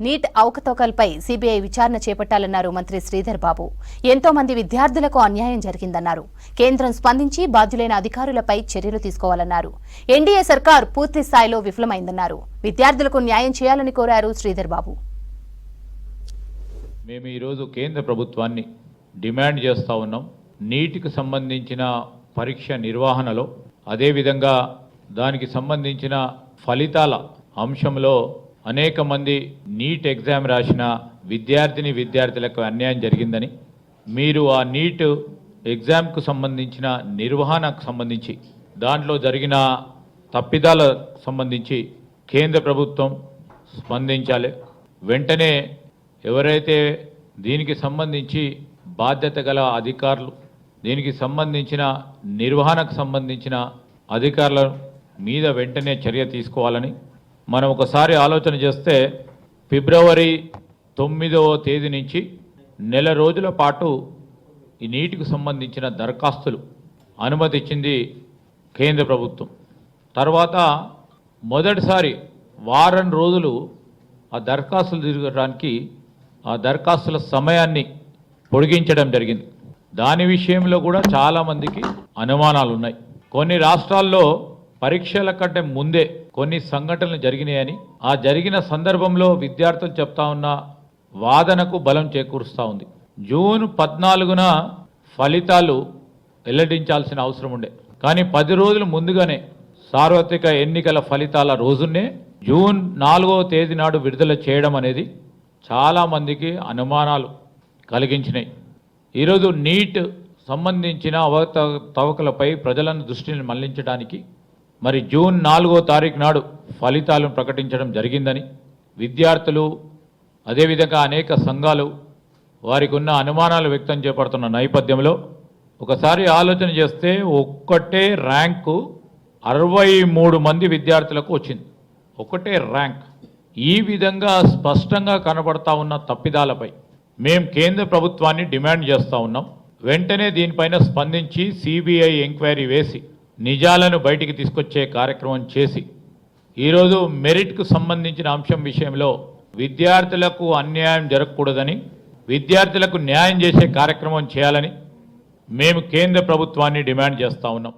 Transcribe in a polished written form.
Neat అవకతవకలపై CBI విచారణ చేపట్టాలన్నారు మంత్రి శ్రీధర్ బాబు. ఎంతో మంది విద్యార్థులకు అన్యాయం జరిగిందన్నారు. కేంద్రం స్పందించి బాధ్యులైన అధికారులపై చర్యలు తీసుకోవాలన్నారు. ఎన్డీఏ సర్కార్ పూర్తి స్థాయిలో విఫలమైందన్నారు. విద్యార్థులకు న్యాయం చేయాలని కోరారు శ్రీధర్ బాబు. మేము ఈ రోజు కేంద్ర ప్రభుత్వాన్ని డిమాండ్ చేస్తా ఉన్నాం. నీటికి సంబంధించిన పరీక్ష నిర్వహణలో అదే విధంగా దానికి సంబంధించిన ఫలితాల అంశంలో అనేక మంది నీట్ ఎగ్జామ్ రాసిన విద్యార్థులకు అన్యాయం జరిగిందని, మీరు ఆ నీట్ ఎగ్జామ్కు సంబంధించిన నిర్వహణకు సంబంధించి దాంట్లో జరిగిన తప్పిదాలకు సంబంధించి కేంద్ర ప్రభుత్వం స్పందించాలి. వెంటనే ఎవరైతే దీనికి సంబంధించి బాధ్యత గల అధికారులు, దీనికి సంబంధించిన నిర్వహణకు సంబంధించిన అధికారుల మీద వెంటనే చర్య తీసుకోవాలని మనం ఒకసారి ఆలోచన చేస్తే ఫిబ్రవరి 9వ తేదీ నుంచి నెల రోజుల పాటు ఈ నీటికి సంబంధించిన దరఖాస్తులు అనుమతి ఇచ్చింది కేంద్ర ప్రభుత్వం. తర్వాత మొదటిసారి వారం రోజులు ఆ దరఖాస్తులు తిరగడానికి ఆ దరఖాస్తుల సమయాన్ని పొడిగించడం జరిగింది. దాని విషయంలో కూడా చాలామందికి అనుమానాలు ఉన్నాయి. కొన్ని రాష్ట్రాల్లో పరీక్షల కంటే ముందే కొన్ని సంఘటనలు జరిగినాయని, ఆ జరిగిన సందర్భంలో విద్యార్థులు చెప్తా ఉన్న వాదనకు బలం చేకూరుస్తూ ఉంది. జూన్ 14న ఫలితాలు వెల్లడించాల్సిన అవసరం ఉండే, కానీ 10 రోజులు ముందుగానే సార్వత్రిక ఎన్నికల ఫలితాల రోజునే జూన్ 4వ తేదీ నాడు విడుదల చేయడం అనేది చాలామందికి అనుమానాలు కలిగించినాయి. ఈరోజు నీట్ సంబంధించిన అవకతవకలపై ప్రజలను దృష్టిని మళ్లించడానికి మరి జూన్ 4వ తారీఖు నాడు ఫలితాలను ప్రకటించడం జరిగిందని విద్యార్థులు అదేవిధంగా అనేక సంఘాలు వారికి ఉన్న అనుమానాలు వ్యక్తం చేపడుతున్న నేపథ్యంలో ఒకసారి ఆలోచన చేస్తే ఒక్కటే ర్యాంకు 63 మంది విద్యార్థులకు వచ్చింది. ఒకటే ర్యాంక్. ఈ విధంగా స్పష్టంగా కనబడతా ఉన్న తప్పిదాలపై మేము కేంద్ర ప్రభుత్వాన్ని డిమాండ్ చేస్తూ ఉన్నాం. వెంటనే దీనిపైన స్పందించి సిబిఐ ఎంక్వైరీ వేసి నిజాలను బయటికి తీసుకొచ్చే కార్యక్రమం చేసి ఈరోజు మెరిట్కు సంబంధించిన అంశం విషయంలో విద్యార్థులకు అన్యాయం జరగకూడదని, విద్యార్థులకు న్యాయం చేసే కార్యక్రమం చేయాలని మేము కేంద్ర ప్రభుత్వాన్ని డిమాండ్ చేస్తూ ఉన్నాం.